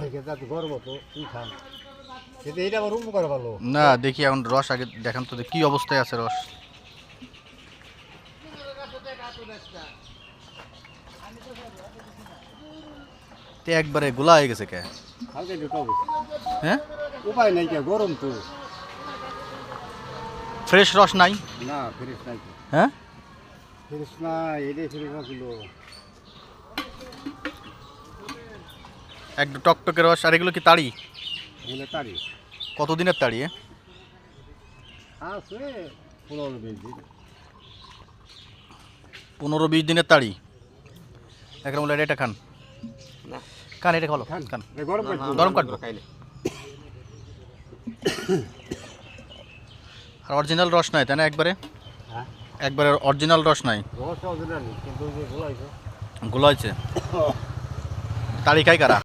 থেকে যাতে গরম তো তুই খান কিন্তু এটা আবার উপকার ভালো না দেখি এখন রস আগে দেখান তো কি অবস্থায় আছে রস। তে একবারে গোলা হয়ে গেছে কে? হালকা একটু টক হ্যাঁ উপায় নাই কে গরম তো ফ্রেশ রস নাই? না ফ্রেশ নাই তো হ্যাঁ ফ্রেশ না এটাই ফ্রেশ ছিল একটু টকটকে রস। আর এগুলো কি তাড়ি? বলে তারি কতদিনের তাড়ি? আছে 15-20 দিন 15-20 দিনের তাড়ি। একদম বলে এটা খান না খান, এটা খালো খান খান। গরম গরম কাটবো। আর অরিজিনাল রস নাই তাই না? একবারে হ্যাঁ একবারে অরিজিনাল রস নাই, রস অরিজিনাল কিন্তু যে গোলাইছে গুলো হয়েছে। তাড়ি খাই কারা?